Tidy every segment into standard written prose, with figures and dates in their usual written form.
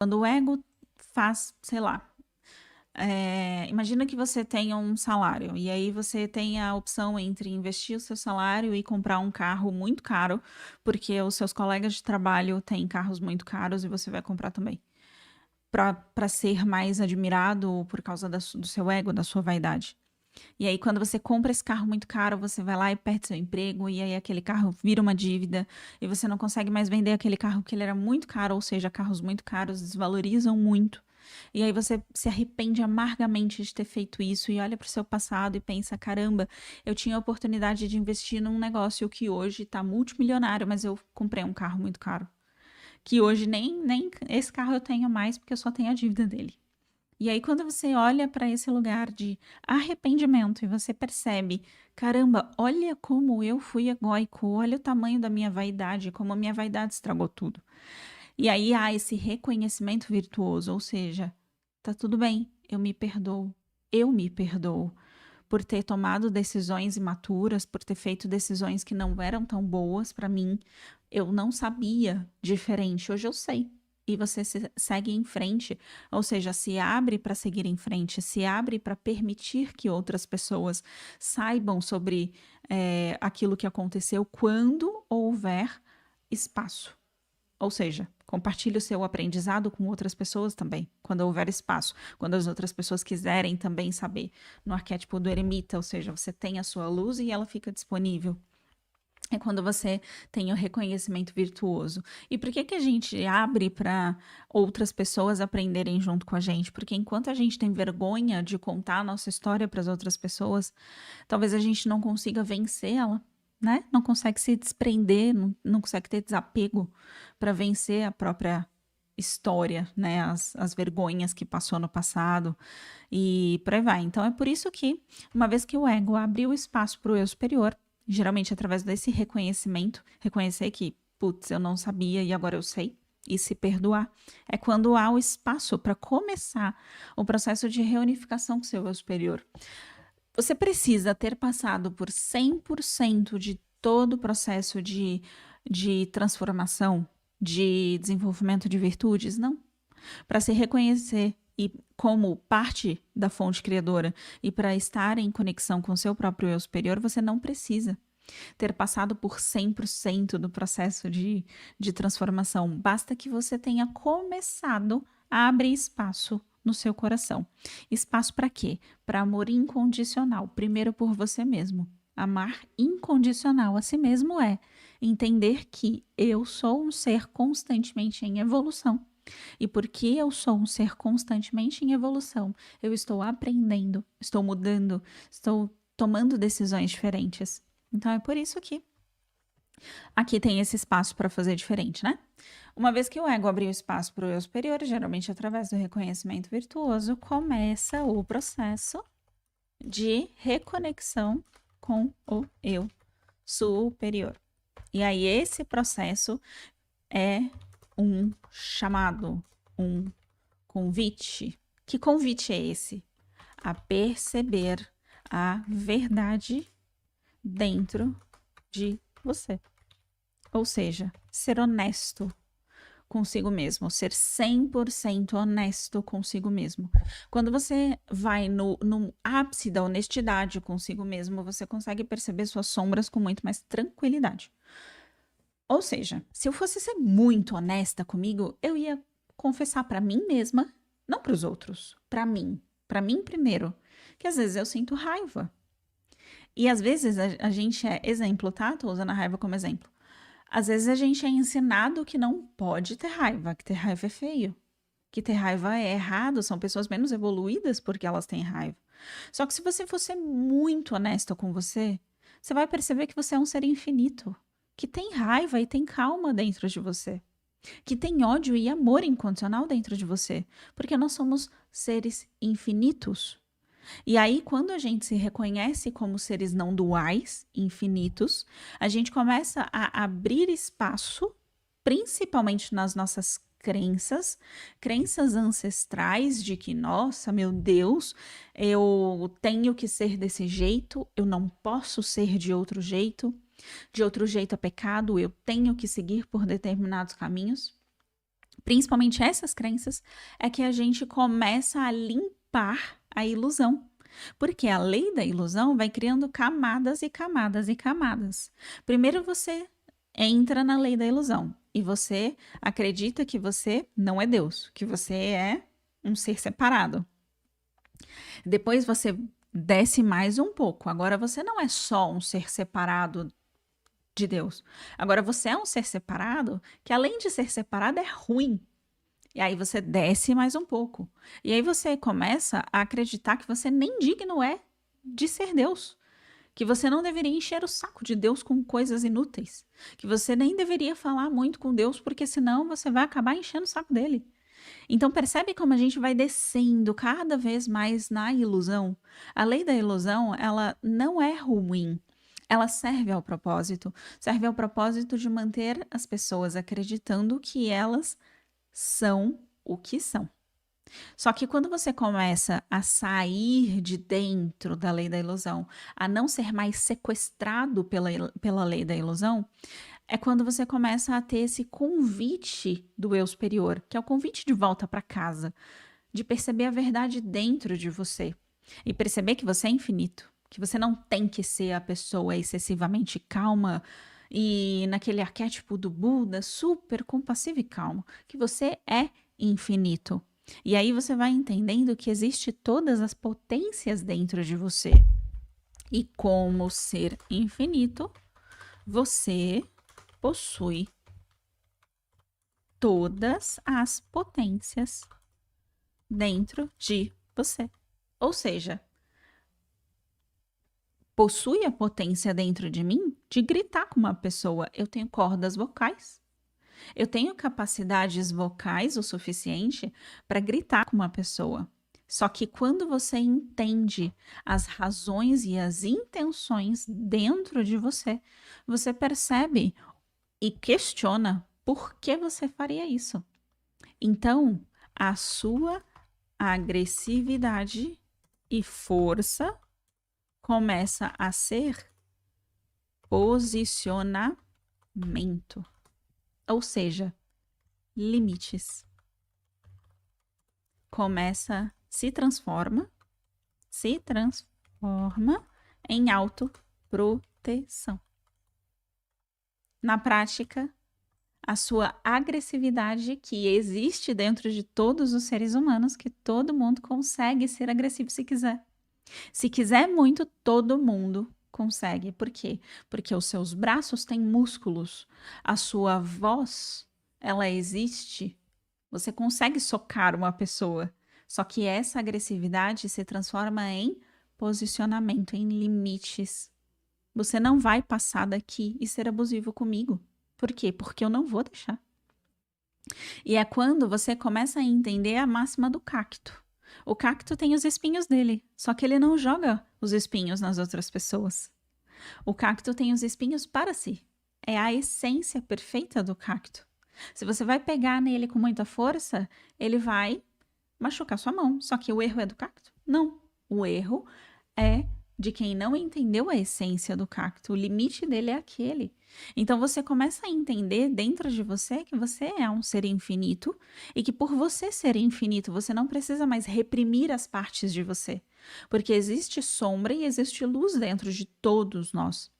Quando o ego faz, sei lá, imagina que você tenha um salário e aí você tem a opção entre investir o seu salário e comprar um carro muito caro, porque os seus colegas de trabalho têm carros muito caros e você vai comprar também. Para ser mais admirado por causa do seu ego, da sua vaidade. E aí, quando você compra esse carro muito caro, você vai lá e perde seu emprego, e aí aquele carro vira uma dívida, e você não consegue mais vender aquele carro que ele era muito caro, ou seja, carros muito caros desvalorizam muito. E aí você se arrepende amargamente de ter feito isso e olha para o seu passado e pensa: caramba, eu tinha a oportunidade de investir num negócio que hoje está multimilionário, mas eu comprei um carro muito caro. Que hoje nem esse carro eu tenho mais porque eu só tenho a dívida dele. E aí, quando você olha para esse lugar de arrependimento e você percebe, caramba, olha como eu fui egóico, olha o tamanho da minha vaidade, como a minha vaidade estragou tudo. E aí há esse reconhecimento virtuoso, ou seja, tá tudo bem, eu me perdoo por ter tomado decisões imaturas, por ter feito decisões que não eram tão boas para mim. Eu não sabia diferente, hoje eu sei. E você segue em frente, ou seja, se abre para seguir em frente, se abre para permitir que outras pessoas saibam sobre aquilo que aconteceu quando houver espaço. Ou seja, compartilhe o seu aprendizado com outras pessoas também, quando houver espaço, quando as outras pessoas quiserem também saber. No arquétipo do eremita, ou seja, você tem a sua luz e ela fica disponível. É quando você tem o reconhecimento virtuoso. E por que que a gente abre para outras pessoas aprenderem junto com a gente? Porque enquanto a gente tem vergonha de contar a nossa história para as outras pessoas, talvez a gente não consiga vencer ela, né? Não consegue se desprender, não consegue ter desapego para vencer a própria história, né? As vergonhas que passou no passado e por aí vai. Então é por isso que, uma vez que o ego abriu espaço para o eu superior, geralmente através desse reconhecimento, reconhecer que, putz, eu não sabia e agora eu sei, e se perdoar, é quando há o espaço para começar o processo de reunificação com o seu eu superior. Você precisa ter passado por 100% de todo o processo de transformação, de desenvolvimento de virtudes? Não. Para se reconhecer e como parte da fonte criadora e para estar em conexão com o seu próprio eu superior, você não precisa ter passado por 100% do processo de transformação. Basta que você tenha começado a abrir espaço no seu coração. Espaço para quê? Para amor incondicional. Primeiro por você mesmo. Amar incondicional a si mesmo é entender que eu sou um ser constantemente em evolução. E porque eu sou um ser constantemente em evolução, eu estou aprendendo, estou mudando, estou tomando decisões diferentes. Então é por isso que aqui tem esse espaço para fazer diferente, né? Uma vez que o ego abriu espaço para o eu superior, geralmente através do reconhecimento virtuoso, começa o processo de reconexão com o eu superior. E aí esse processo é um chamado, um convite. Que convite é esse? A perceber a verdade dentro de você. Ou seja, ser honesto consigo mesmo, ser 100% honesto consigo mesmo. Quando você vai no ápice da honestidade consigo mesmo, você consegue perceber suas sombras com muito mais tranquilidade. Ou seja, se eu fosse ser muito honesta comigo, eu ia confessar para mim mesma, não para os outros, para mim primeiro, que às vezes eu sinto raiva. E às vezes a gente é exemplo, tá? Tô usando a raiva como exemplo. Às vezes a gente é ensinado que não pode ter raiva, que ter raiva é feio, que ter raiva é errado, são pessoas menos evoluídas porque elas têm raiva. Só que se você for ser muito honesta com você, você vai perceber que você é um ser infinito, que tem raiva e tem calma dentro de você, que tem ódio e amor incondicional dentro de você, porque nós somos seres infinitos. E aí, quando a gente se reconhece como seres não duais, infinitos, a gente começa a abrir espaço, principalmente nas nossas crenças, crenças ancestrais de que, nossa, meu Deus, eu tenho que ser desse jeito, eu não posso ser de outro jeito é pecado, eu tenho que seguir por determinados caminhos. principalmente essas crenças, é que a gente começa a limpar a ilusão. Porque a lei da ilusão vai criando camadas e camadas e camadas. Primeiro você entra na lei da ilusão e você acredita que você não é Deus, que você é um ser separado. Depois você desce mais um pouco. Agora você não é só um ser separado de Deus. Agora você é um ser separado que, além de ser separado, é ruim. E aí você desce mais um pouco. E aí você começa a acreditar que você nem digno é de ser Deus. Que você não deveria encher o saco de Deus com coisas inúteis. Que você nem deveria falar muito com Deus, porque senão você vai acabar enchendo o saco dele. Então percebe como a gente vai descendo cada vez mais na ilusão? A lei da ilusão, ela não é ruim. Ela serve ao propósito de manter as pessoas acreditando que elas são o que são. Só que quando você começa a sair de dentro da lei da ilusão, a não ser mais sequestrado pela lei da ilusão, é quando você começa a ter esse convite do eu superior, que é o convite de volta para casa, de perceber a verdade dentro de você e perceber que você é infinito, que você não tem que ser a pessoa excessivamente calma e naquele arquétipo do Buda super compassivo e calmo, que você é infinito. E aí você vai entendendo que existe todas as potências dentro de você. E como ser infinito, você possui todas as potências dentro de você. Ou seja, possui a potência dentro de mim de gritar com uma pessoa. Eu tenho cordas vocais. Eu tenho capacidades vocais o suficiente para gritar com uma pessoa. Só que quando você entende as razões e as intenções dentro de você, você percebe e questiona por que você faria isso. Então, a sua agressividade e força começa a ser posicionamento, ou seja, limites. Se transforma em autoproteção. Na prática, a sua agressividade que existe dentro de todos os seres humanos, que todo mundo consegue ser agressivo se quiser. Se quiser muito, todo mundo consegue. Por quê? Porque os seus braços têm músculos, a sua voz, ela existe. Você consegue socar uma pessoa. Só que essa agressividade se transforma em posicionamento, em limites. Você não vai passar daqui e ser abusivo comigo. Por quê? Porque eu não vou deixar. E é quando você começa a entender a máxima do cacto. O cacto tem os espinhos dele, só que ele não joga os espinhos nas outras pessoas. O cacto tem os espinhos para si. É a essência perfeita do cacto. Se você vai pegar nele com muita força, ele vai machucar sua mão. Só que o erro é do cacto? Não. O erro é de quem não entendeu a essência do cacto. O limite dele é aquele. Então você começa a entender dentro de você que você é um ser infinito e que por você ser infinito, você não precisa mais reprimir as partes de você. Porque existe sombra e existe luz dentro de todos nós.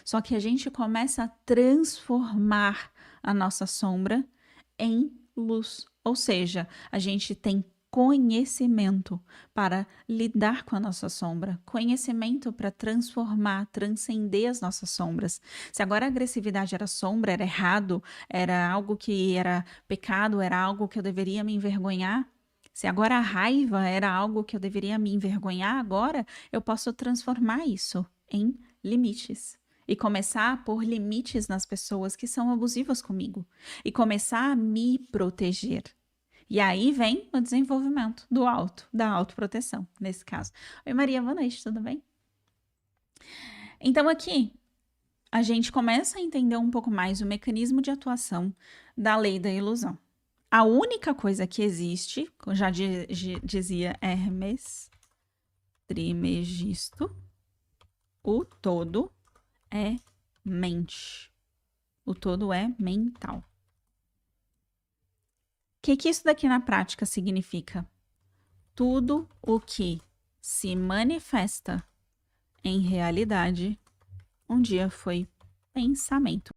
Só que a gente começa a transformar a nossa sombra em luz. Ou seja, a gente tem conhecimento para lidar com a nossa sombra, conhecimento para transformar, transcender as nossas sombras. Se agora a agressividade era sombra, era errado, era algo que era pecado, era algo que eu deveria me envergonhar, se agora a raiva era algo que eu deveria me envergonhar, agora eu posso transformar isso em limites. E começar a pôr limites nas pessoas que são abusivas comigo. E começar a me proteger. E aí vem o desenvolvimento do da autoproteção, nesse caso. Oi, Maria, boa noite, tudo bem? Então, aqui, a gente começa a entender um pouco mais o mecanismo de atuação da lei da ilusão. A única coisa que existe, como já dizia Hermes Trismegisto, o todo é mente. O todo é mental. Que isso daqui na prática significa? Tudo o que se manifesta em realidade um dia foi pensamento.